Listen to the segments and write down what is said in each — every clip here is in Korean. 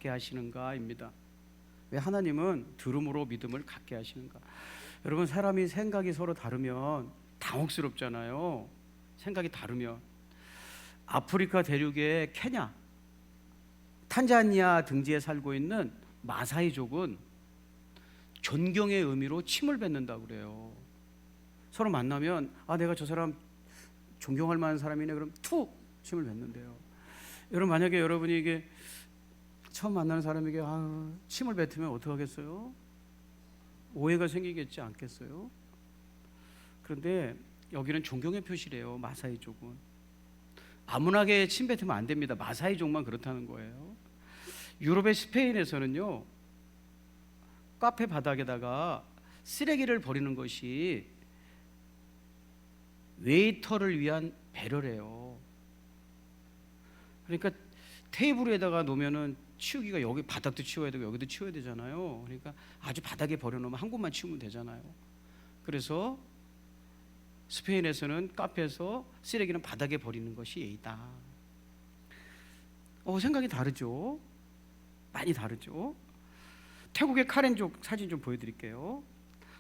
갖게 하시는가입니다. 왜 하나님은 들음으로 믿음을 갖게 하시는가? 여러분, 사람이 생각이 서로 다르면 당혹스럽잖아요. 생각이 다르면. 아프리카 대륙의 케냐, 탄자니아 등지에 살고 있는 마사이족은 존경의 의미로 침을 뱉는다고 그래요. 서로 만나면 내가 저 사람 존경할 만한 사람이네 그럼 툭 침을 뱉는데요. 여러분, 만약에 여러분이 이게 처음 만나는 사람에게 침을 뱉으면 어떡하겠어요? 오해가 생기겠지 않겠어요? 그런데 여기는 존경의 표시래요. 마사이족은 아무나게 침 뱉으면 안 됩니다. 마사이족만 그렇다는 거예요. 유럽의 스페인에서는요, 카페 바닥에다가 쓰레기를 버리는 것이 웨이터를 위한 배려래요. 그러니까 테이블에다가 놓으면은 치우기가 여기 바닥도 치워야 되고 여기도 치워야 되잖아요. 그러니까 아주 바닥에 버려놓으면 한 곳만 치우면 되잖아요. 그래서 스페인에서는 카페에서 쓰레기는 바닥에 버리는 것이 예의다. 생각이 다르죠? 많이 다르죠? 태국의 카렌족 사진 좀 보여드릴게요.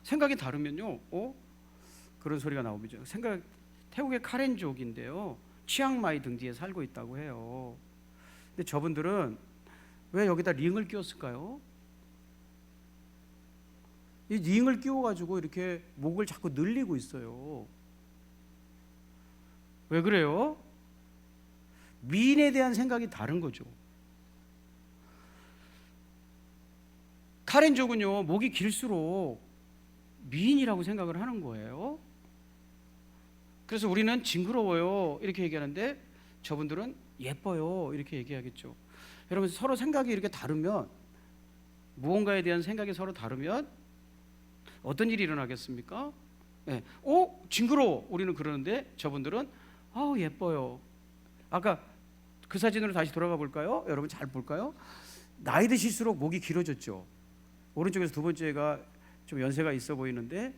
생각이 다르면요, 그런 소리가 나오죠. 태국의 카렌족인데요, 치앙마이 등지에 살고 있다고 해요. 근데 저분들은 왜 여기다 링을 끼웠을까요? 이 링을 끼워가지고 이렇게 목을 자꾸 늘리고 있어요. 왜 그래요? 미인에 대한 생각이 다른 거죠. 카렌족은요, 목이 길수록 미인이라고 생각을 하는 거예요. 그래서 우리는 징그러워요 이렇게 얘기하는데 저분들은 예뻐요 이렇게 얘기하겠죠. 여러분, 서로 생각이 이렇게 다르면, 무언가에 대한 생각이 서로 다르면 어떤 일이 일어나겠습니까? 네. 징그러워 우리는 그러는데 저분들은 예뻐요. 아까 그 사진으로 다시 돌아가 볼까요? 여러분 잘 볼까요? 나이 드실수록 목이 길어졌죠. 오른쪽에서 두 번째가 좀 연세가 있어 보이는데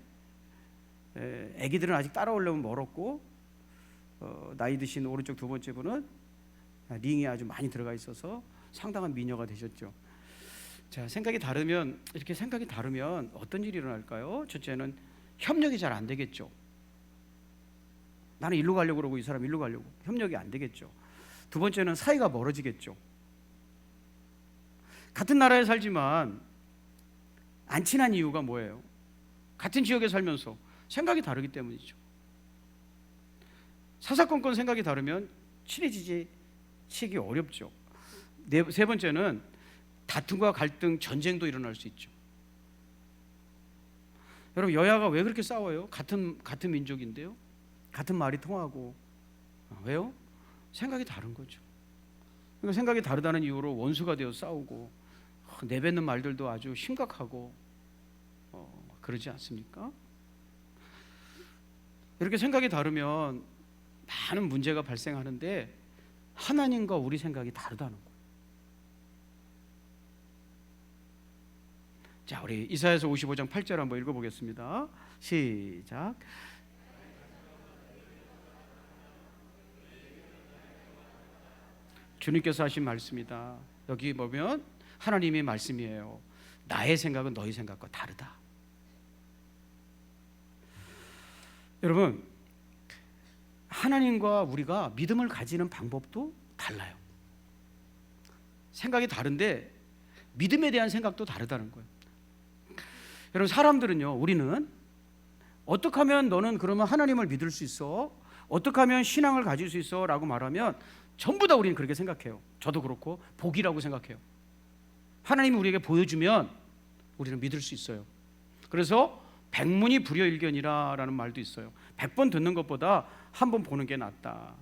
아기들은 아직 따라오려면 멀었고, 나이 드신 오른쪽 두 번째 분은 링이 아주 많이 들어가 있어서 상당한 미녀가 되셨죠. 자, 생각이 다르면 어떤 일이 일어날까요? 첫째는 협력이 잘 안 되겠죠. 나는 일로 가려고 그러고 이 사람 일로 가려고, 협력이 안 되겠죠. 두 번째는 사이가 멀어지겠죠. 같은 나라에 살지만 안 친한 이유가 뭐예요? 같은 지역에 살면서 생각이 다르기 때문이죠. 사사건건 생각이 다르면 친해지기 어렵죠. 세 번째는 다툼과 갈등, 전쟁도 일어날 수 있죠. 여러분, 여야가 왜 그렇게 싸워요? 같은 민족인데요, 같은 말이 통하고. 왜요? 생각이 다른 거죠. 그러니까 생각이 다르다는 이유로 원수가 되어 싸우고 내뱉는 말들도 아주 심각하고 그러지 않습니까? 이렇게 생각이 다르면 많은 문제가 발생하는데 하나님과 우리 생각이 다르다는 거예요. 자, 우리 이사야서 55장 8절 한번 읽어보겠습니다. 시작. 주님께서 하신 말씀이다. 여기 보면 하나님의 말씀이에요. 나의 생각은 너희 생각과 다르다. 여러분, 하나님과 우리가 믿음을 가지는 방법도 달라요. 생각이 다른데 믿음에 대한 생각도 다르다는 거예요. 여러분, 사람들은요, 우리는 어떻게 하면 너는 그러면 하나님을 믿을 수 있어? 어떻게 하면 신앙을 가질 수 있어? 라고 말하면 전부 다 우리는 그렇게 생각해요. 저도 그렇고 복이라고 생각해요. 하나님이 우리에게 보여주면 우리는 믿을 수 있어요. 그래서 백문이 불여일견이라 라는 말도 있어요. 100번 듣는 것보다 한 번 보는 게 낫다.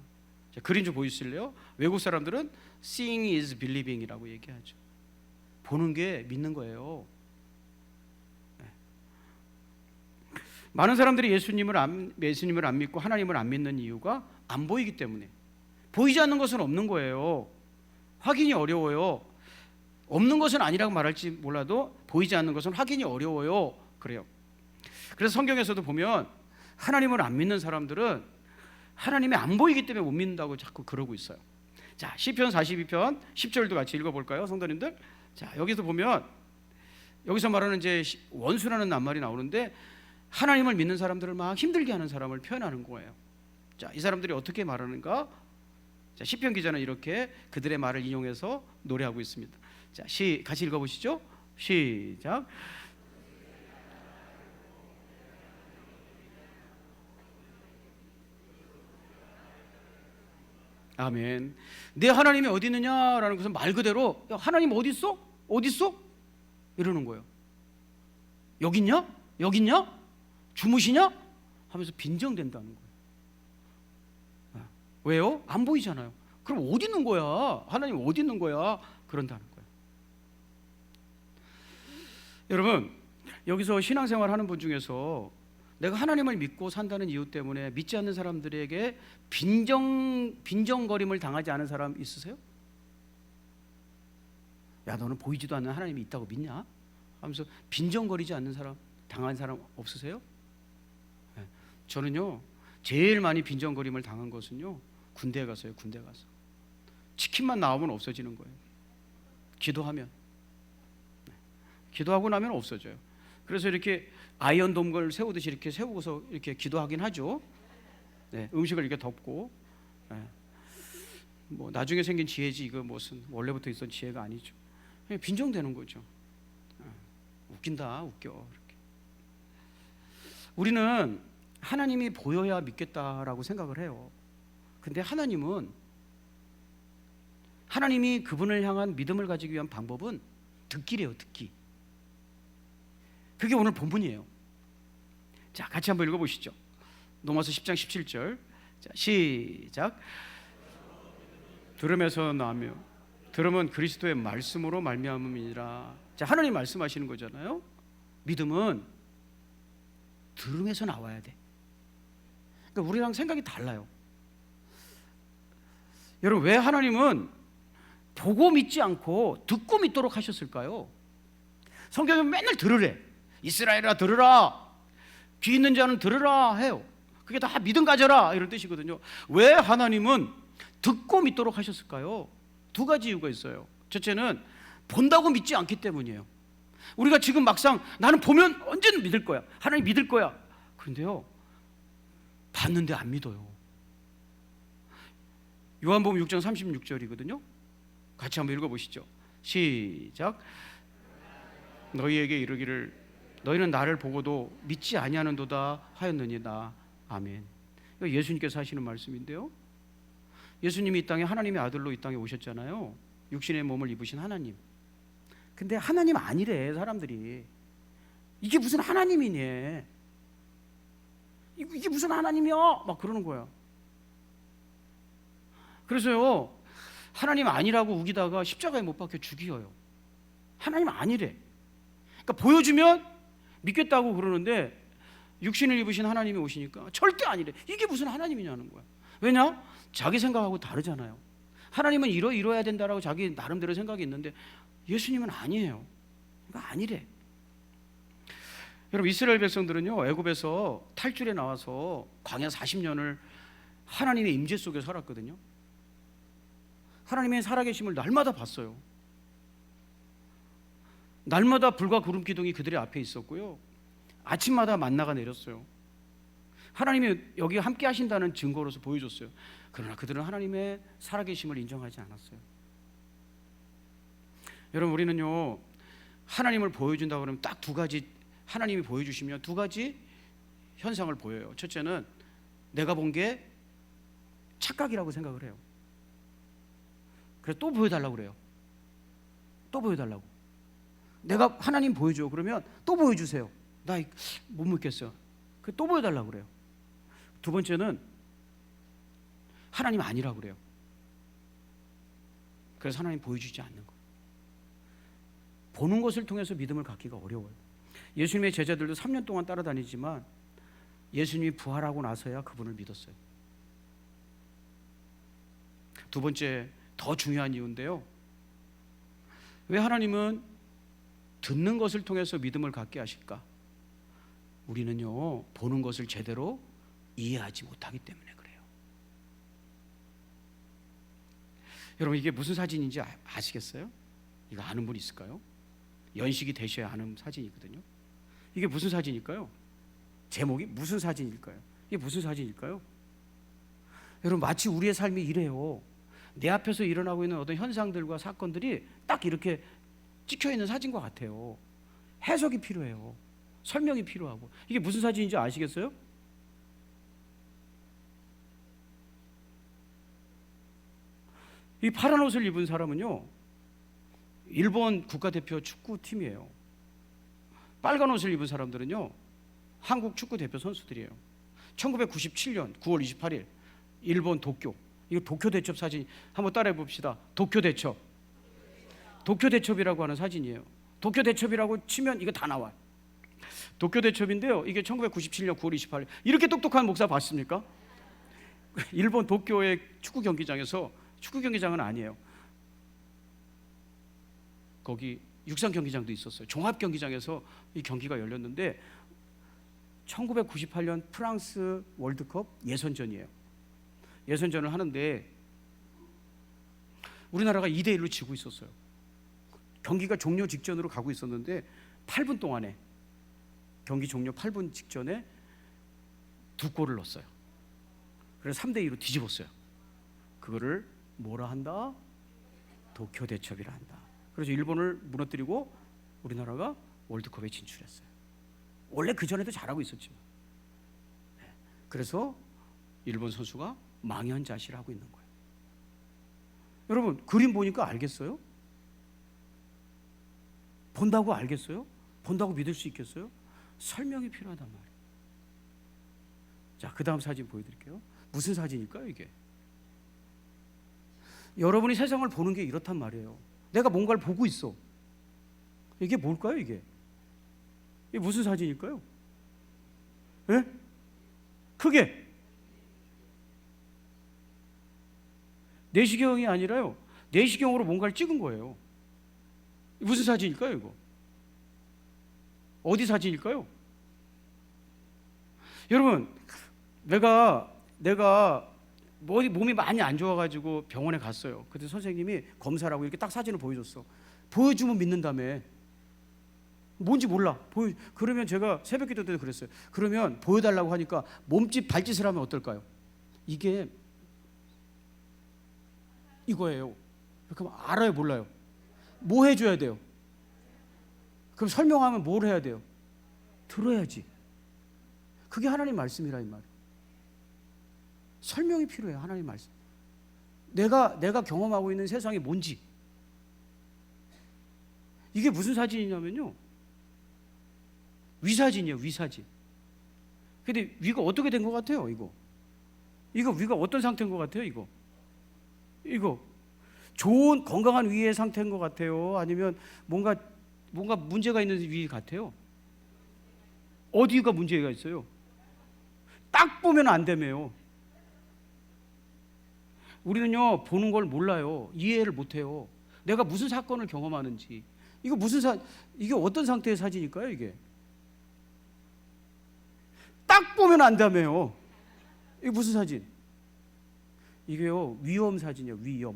그림 좀 보여주실래요? 외국 사람들은 seeing is believing이라고 얘기하죠. 보는 게 믿는 거예요. 네. 많은 사람들이 예수님을 안 믿고 하나님을 안 믿는 이유가 안 보이기 때문에. 보이지 않는 것은 없는 거예요. 확인이 어려워요. 없는 것은 아니라고 말할지 몰라도 보이지 않는 것은 확인이 어려워요. 그래요. 그래서 성경에서도 보면 하나님을 안 믿는 사람들은 하나님이 안 보이기 때문에 못 믿는다고 자꾸 그러고 있어요. 자, 시편 42편 10절도 같이 읽어볼까요, 성도님들? 자, 여기서 보면 여기서 말하는 이제 원수라는 낱말이 나오는데 하나님을 믿는 사람들을 막 힘들게 하는 사람을 표현하는 거예요. 자, 이 사람들이 어떻게 말하는가? 자, 시편 기자는 이렇게 그들의 말을 인용해서 노래하고 있습니다. 자, 같이 읽어보시죠. 시작. 아멘. 내 하나님이 어디 있느냐라는 것은 말 그대로 하나님 어디 있어? 어디 있어? 이러는 거예요. 여기 있냐? 여기 있냐? 주무시냐? 하면서 빈정된다는 거예요. 왜요? 안 보이잖아요. 그럼 어디 있는 거야? 하나님 어디 있는 거야? 그런다는 거예요. 여러분, 여기서 신앙생활 하는 분 중에서 내가 하나님을 믿고 산다는 이유 때문에 믿지 않는 사람들에게 빈정거림을 당하지 않은 사람 있으세요? 야, 너는 보이지도 않는 하나님이 있다고 믿냐? 하면서 빈정거리지 않는 사람, 당한 사람 없으세요? 네. 저는요, 제일 많이 빈정거림을 당한 것은요, 군대에 가서요. 군대 가서 치킨만 나오면 없어지는 거예요. 기도하면. 네. 기도하고 나면 없어져요. 그래서 이렇게 아이언돔을 세우듯이 이렇게 세우고서 이렇게 기도하긴 하죠. 네, 음식을 이렇게 덮고. 네. 뭐 나중에 생긴 지혜지 이거 무슨 원래부터 있던 지혜가 아니죠. 그냥 빈정되는 거죠. 웃긴다, 웃겨. 이렇게. 우리는 하나님이 보여야 믿겠다라고 생각을 해요. 근데 하나님이 그분을 향한 믿음을 가지기 위한 방법은 듣기래요, 듣기. 그게 오늘 본문이에요. 자, 같이 한번 읽어보시죠. 로마서 10장 17절. 자, 시작. 들음에서 나며 들음은 그리스도의 말씀으로 말미암음이니라. 자, 하나님 말씀하시는 거잖아요. 믿음은 들음에서 나와야 돼. 그러니까 우리랑 생각이 달라요. 여러분, 왜 하나님은 보고 믿지 않고 듣고 믿도록 하셨을까요? 성경은 맨날 들으래. 이스라엘아 들으라. 귀 있는 자는 들으라 해요. 그게 다 믿음 가져라 이런 뜻이거든요. 왜 하나님은 듣고 믿도록 하셨을까요? 두 가지 이유가 있어요. 첫째는 본다고 믿지 않기 때문이에요. 우리가 지금 막상 나는 보면 언제는 믿을 거야. 하나님 믿을 거야. 그런데요, 봤는데 안 믿어요. 요한복음 6장 36절이거든요. 같이 한번 읽어보시죠. 시작. 너희에게 이르기를 너희는 나를 보고도 믿지 아니하는도다 하였느니라. 아멘. 이거 예수님께서 하시는 말씀인데요. 예수님이 이 땅에 하나님의 아들로 이 땅에 오셨잖아요. 육신의 몸을 입으신 하나님. 근데 하나님 아니래 사람들이. 이게 무슨 하나님이니? 이게 무슨 하나님이야? 막 그러는 거야. 그래서요, 하나님 아니라고 우기다가 십자가에 못 박혀 죽여요. 하나님 아니래. 그러니까 보여주면 믿겠다고 그러는데 육신을 입으신 하나님이 오시니까 절대 아니래. 이게 무슨 하나님이냐는 거야. 왜냐? 자기 생각하고 다르잖아요. 하나님은 이뤄야 된다라고 자기 나름대로 생각이 있는데 예수님은 아니에요. 그러니까 아니래. 여러분, 이스라엘 백성들은요, 애굽에서 탈출해 나와서 광야 40년을 하나님의 임재 속에 살았거든요. 하나님의 살아계심을 날마다 봤어요. 날마다 불과 구름 기둥이 그들의 앞에 있었고요. 아침마다 만나가 내렸어요. 하나님이 여기 함께 하신다는 증거로서 보여줬어요. 그러나 그들은 하나님의 살아계심을 인정하지 않았어요. 여러분, 우리는요, 하나님을 보여준다 그러면 딱 두 가지, 하나님이 보여주시면 두 가지 현상을 보여요. 첫째는 내가 본 게 착각이라고 생각을 해요. 그래서 또 보여달라고 그래요. 또 보여달라고. 내가 하나님 보여줘 그러면 또 보여주세요. 나 못 믿겠어. 또 보여달라고 그래요. 두 번째는 하나님 아니라고 그래요. 그래서 하나님 보여주지 않는 거예요. 보는 것을 통해서 믿음을 갖기가 어려워요. 예수님의 제자들도 3년 동안 따라다니지만 예수님이 부활하고 나서야 그분을 믿었어요. 두 번째, 더 중요한 이유인데요. 왜 하나님은 듣는 것을 통해서 믿음을 갖게 하실까? 우리는요, 보는 것을 제대로 이해하지 못하기 때문에 그래요. 여러분 이게 무슨 사진인지 아시겠어요? 이거 아는 분 있을까요? 연식이 되셔야 아는 사진이거든요. 이게 무슨 사진일까요? 제목이 무슨 사진일까요? 이게 무슨 사진일까요? 여러분 마치 우리의 삶이 이래요. 내 앞에서 일어나고 있는 어떤 현상들과 사건들이 딱 이렇게 찍혀 있는 사진과 같아요. 해석이 필요해요. 설명이 필요하고. 이게 무슨 사진인지 아시겠어요? 이 파란 옷을 입은 사람은요, 일본 국가대표 축구팀이에요. 빨간 옷을 입은 사람들은요, 한국 축구대표 선수들이에요. 1997년 9월 28일 일본 도쿄, 이거 도쿄 대첩 사진 한번 따라해 봅시다. 도쿄 대첩. 도쿄 대첩이라고 하는 사진이에요. 도쿄 대첩이라고 치면 이거 다 나와요. 도쿄 대첩인데요, 이게 1997년 9월 28일. 이렇게 똑똑한 목사 봤습니까? 일본 도쿄의 축구 경기장에서, 축구 경기장은 아니에요, 거기 육상 경기장도 있었어요. 종합 경기장에서 이 경기가 열렸는데 1998년 프랑스 월드컵 예선전이에요. 예선전을 하는데 우리나라가 2대1로 지고 있었어요. 경기가 종료 직전으로 가고 있었는데 8분 동안에, 경기 종료 8분 직전에 2골을 넣었어요. 그래서 3대2로 뒤집었어요. 그거를 뭐라 한다? 도쿄 대첩이라 한다. 그래서 일본을 무너뜨리고 우리나라가 월드컵에 진출했어요. 원래 그 전에도 잘하고 있었지만. 그래서 일본 선수가 망연자실을 하고 있는 거예요. 여러분 그림 보니까 알겠어요? 본다고 알겠어요? 본다고 믿을 수 있겠어요? 설명이 필요하단 말이에요. 자, 그 다음 사진 보여드릴게요. 무슨 사진일까요 이게? 여러분이 세상을 보는 게 이렇단 말이에요. 내가 뭔가를 보고 있어. 이게 뭘까요 이게? 이게 무슨 사진일까요? 예? 크게. 내시경이 아니라요, 내시경으로 뭔가를 찍은 거예요. 무슨 사진일까요 이거? 어디 사진일까요? 여러분 내가 몸이 많이 안 좋아가지고 병원에 갔어요. 그때 선생님이 검사를 하고 이렇게 딱 사진을 보여줬어. 보여주면 믿는다며. 뭔지 몰라. 그러면 제가 새벽기도 때도 그랬어요. 그러면 보여달라고 하니까 몸짓 발짓을 하면 어떨까요? 이게 이거예요. 그럼 알아요 몰라요? 뭐 해줘야 돼요? 그럼 설명하면 뭘 해야 돼요? 들어야지. 그게 하나님 말씀이라 이 말이에요. 설명이 필요해요. 하나님 말씀. 내가 경험하고 있는 세상이 뭔지. 이게 무슨 사진이냐면요, 위사진이에요. 위사진. 근데 위가 어떻게 된 것 같아요? 이거 위가 어떤 상태인 것 같아요? 이거 좋은 건강한 위의 상태인 것 같아요? 아니면 뭔가 문제가 있는 위 같아요? 어디가 문제가 있어요? 딱 보면 안 되매요. 우리는요 보는 걸 몰라요. 이해를 못해요. 내가 무슨 사건을 경험하는지. 이게 어떤 상태의 사진일까요 이게? 딱 보면 안다며요. 이게 무슨 사진? 이게요 위험 사진이에요.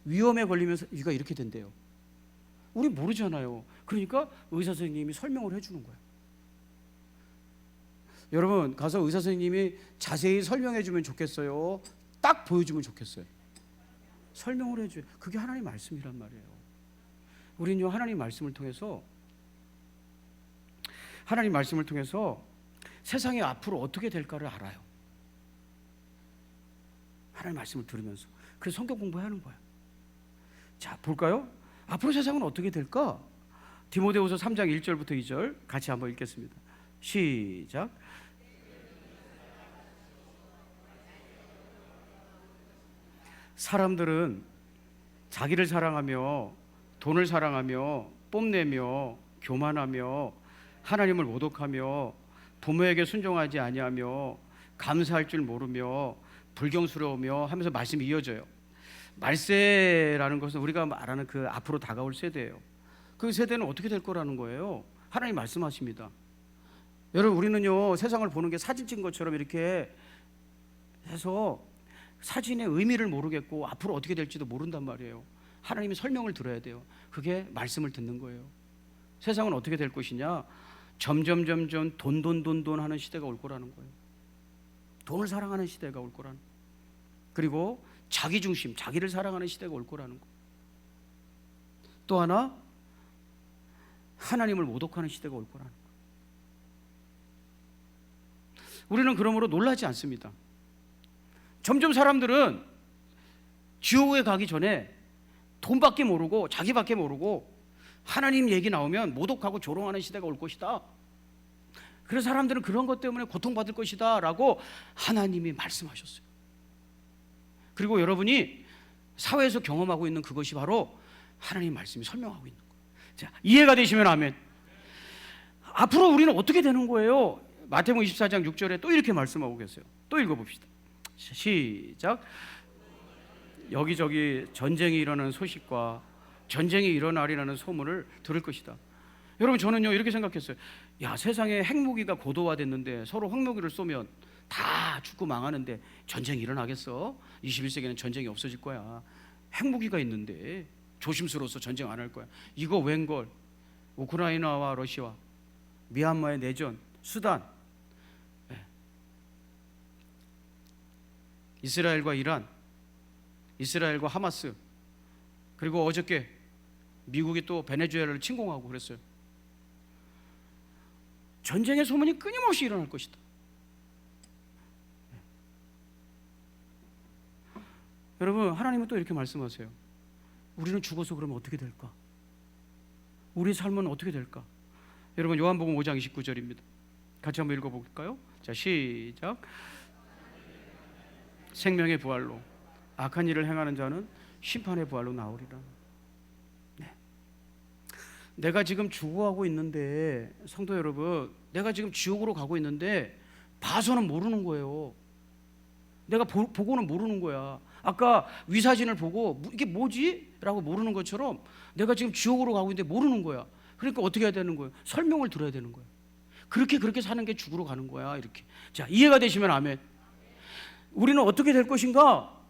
위험에 걸리면 이가 이렇게 된대요. 우리 모르잖아요. 그러니까 의사 선생님이 설명을 해주는 거예요. 여러분 가서 의사 선생님이 자세히 설명해 주면 좋겠어요? 딱 보여주면 좋겠어요? 설명을 해줘요. 그게 하나님 말씀이란 말이에요. 우리는요 하나님 말씀을 통해서 세상이 앞으로 어떻게 될까를 알아요. 하나님 말씀을 들으면서. 그래서 성경 공부하는 거예요. 자 볼까요? 앞으로 세상은 어떻게 될까? 디모데후서 3장 1절부터 2절 같이 한번 읽겠습니다. 시작. 사람들은 자기를 사랑하며 돈을 사랑하며 뽐내며 교만하며 하나님을 모독하며 부모에게 순종하지 아니하며 감사할 줄 모르며 불경스러우며 하면서 말씀이 이어져요. 말세라는 것은 우리가 말하는 그 앞으로 다가올 세대예요. 그 세대는 어떻게 될 거라는 거예요. 하나님 말씀하십니다. 여러분 우리는요 세상을 보는 게 사진 찍은 것처럼 이렇게 해서 사진의 의미를 모르겠고 앞으로 어떻게 될지도 모른단 말이에요. 하나님이 설명을 들어야 돼요. 그게 말씀을 듣는 거예요. 세상은 어떻게 될 것이냐? 점점 돈 하는 시대가 올 거라는 거예요. 돈을 사랑하는 시대가 올 거라는 거예요. 그리고 자기 중심, 자기를 사랑하는 시대가 올 거라는 거예요. 또 하나, 하나님을 모독하는 시대가 올 거라는 거예요. 우리는 그러므로 놀라지 않습니다. 점점 사람들은 지옥에 가기 전에 돈밖에 모르고 자기밖에 모르고 하나님 얘기 나오면 모독하고 조롱하는 시대가 올 것이다. 그래서 사람들은 그런 것 때문에 고통받을 것이다 라고 하나님이 말씀하셨어요. 그리고 여러분이 사회에서 경험하고 있는 그것이 바로 하나님 말씀이 설명하고 있는 거예요. 자, 이해가 되시면 아멘. 앞으로 우리는 어떻게 되는 거예요? 마태복음 24장 6절에 또 이렇게 말씀하고 계세요. 또 읽어봅시다. 시작. 여기저기 전쟁이 일어나는 소식과 전쟁이 일어나리라는 소문을 들을 것이다. 여러분, 저는요 이렇게 생각했어요. 야, 세상에 핵무기가 고도화됐는데 서로 핵무기를 쏘면 다 죽고 망하는데 전쟁이 일어나겠어? 21세기는 전쟁이 없어질 거야. 핵무기가 있는데 조심스러워서 전쟁 안 할 거야. 이거 웬걸? 우크라이나와 러시아, 미얀마의 내전, 수단, 이스라엘과 이란, 이스라엘과 하마스, 그리고 어저께 미국이 또 베네수엘라를 침공하고 그랬어요. 전쟁의 소문이 끊임없이 일어날 것이다. 여러분, 하나님은 또 이렇게 말씀하세요. 우리는 죽어서 그러면 어떻게 될까? 우리 삶은 어떻게 될까? 여러분, 요한복음 5장 29절입니다. 같이 한번 읽어볼까요? 자, 시작. 생명의 부활로 악한 일을 행하는 자는 심판의 부활로 나오리라. 네. 내가 지금 죽어가고 있는데, 성도 여러분, 내가 지금 지옥으로 가고 있는데 봐서는 모르는 거예요. 내가 보고는 모르는 거야. 아까 위사진을 보고 이게 뭐지? 라고 모르는 것처럼 내가 지금 지옥으로 가고 있는데 모르는 거야. 그러니까 어떻게 해야 되는 거예요? 설명을 들어야 되는 거예요. 그렇게 사는 게 죽으러 가는 거야. 이렇게. 자, 이해가 되시면 아멘. 우리는 어떻게 될 것인가?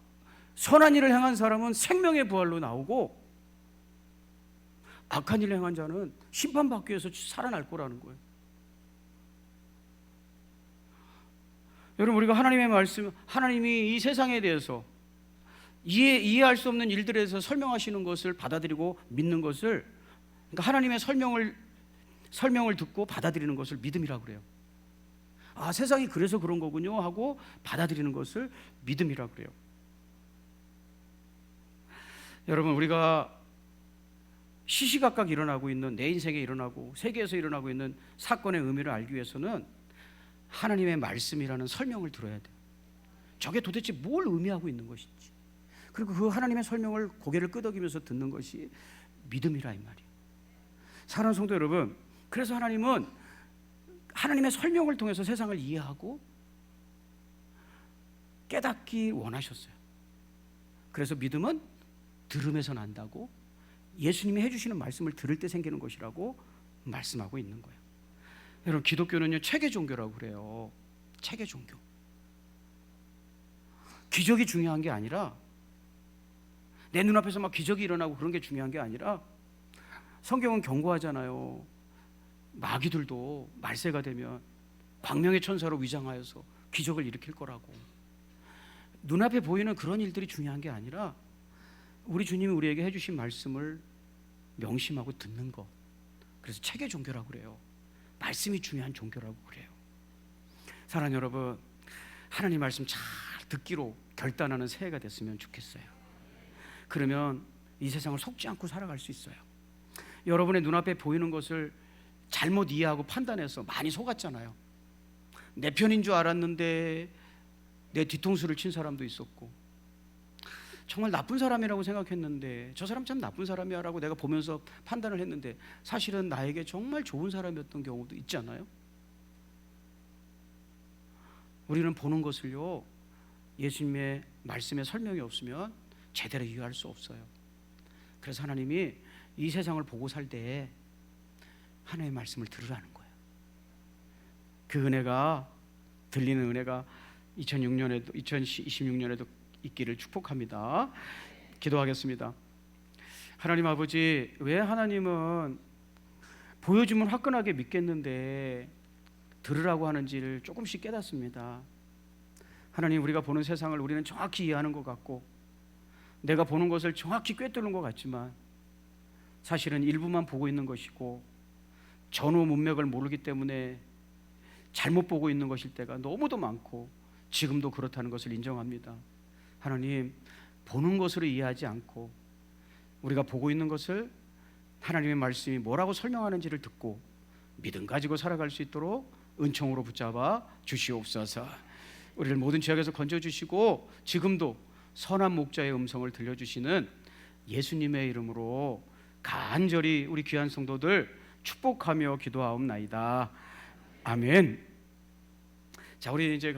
선한 일을 행한 사람은 생명의 부활로 나오고 악한 일을 행한 자는 심판받기 위해서 살아날 거라는 거예요. 여러분, 우리가 하나님의 말씀, 하나님이 이 세상에 대해서 이해할 수 없는 일들에 대해서 설명하시는 것을 받아들이고 믿는 것을, 그러니까 하나님의 설명을 듣고 받아들이는 것을 믿음이라고 그래요. 아, 세상이 그래서 그런 거군요 하고 받아들이는 것을 믿음이라고 그래요. 여러분, 우리가 시시각각 일어나고 있는, 내 인생에 일어나고 세계에서 일어나고 있는 사건의 의미를 알기 위해서는 하나님의 말씀이라는 설명을 들어야 돼요. 저게 도대체 뭘 의미하고 있는 것인지, 그리고 그 하나님의 설명을 고개를 끄덕이면서 듣는 것이 믿음이라 이 말이에요. 사랑하는 성도 여러분, 그래서 하나님은 하나님의 설명을 통해서 세상을 이해하고 깨닫기 원하셨어요. 그래서 믿음은 들음에서 난다고, 예수님이 해주시는 말씀을 들을 때 생기는 것이라고 말씀하고 있는 거예요. 여러분, 기독교는요 체계 종교라고 그래요. 체계 종교. 기적이 중요한 게 아니라, 내 눈앞에서 막 기적이 일어나고 그런 게 중요한 게 아니라, 성경은 경고하잖아요. 마귀들도 말세가 되면 광명의 천사로 위장하여서 기적을 일으킬 거라고. 눈앞에 보이는 그런 일들이 중요한 게 아니라 우리 주님이 우리에게 해주신 말씀을 명심하고 듣는 것. 그래서 체계 종교라고 그래요. 말씀이 중요한 종교라고 그래요. 사랑하는 여러분, 하나님 말씀 잘 듣기로 결단하는 새해가 됐으면 좋겠어요. 그러면 이 세상을 속지 않고 살아갈 수 있어요. 여러분의 눈앞에 보이는 것을 잘못 이해하고 판단해서 많이 속았잖아요. 내 편인 줄 알았는데 내 뒤통수를 친 사람도 있었고, 정말 나쁜 사람이라고 생각했는데 저 사람 참 나쁜 사람이야 라고 내가 보면서 판단을 했는데 사실은 나에게 정말 좋은 사람이었던 경우도 있지 않아요? 우리는 보는 것을요, 예수님의 말씀에 설명이 없으면 제대로 이해할 수 없어요. 그래서 하나님이 이 세상을 보고 살 때 하나님의 말씀을 들으라는 거예요. 그 은혜가, 들리는 은혜가 2026년에도 있기를 축복합니다. 기도하겠습니다. 하나님 아버지, 왜 하나님은 보여주면 화끈하게 믿겠는데 들으라고 하는지를 조금씩 깨닫습니다. 하나님, 우리가 보는 세상을 우리는 정확히 이해하는 것 같고 내가 보는 것을 정확히 꿰뚫는 것 같지만 사실은 일부만 보고 있는 것이고 전후 문맥을 모르기 때문에 잘못 보고 있는 것일 때가 너무도 많고 지금도 그렇다는 것을 인정합니다. 하나님, 보는 것으로 이해하지 않고 우리가 보고 있는 것을 하나님의 말씀이 뭐라고 설명하는지를 듣고 믿음 가지고 살아갈 수 있도록 은총으로 붙잡아 주시옵소서. 우리를 모든 죄악에서 건져주시고 지금도 선한 목자의 음성을 들려주시는 예수님의 이름으로 간절히 우리 귀한 성도들 축복하며 기도하옵나이다. 아멘. 자, 우리 이제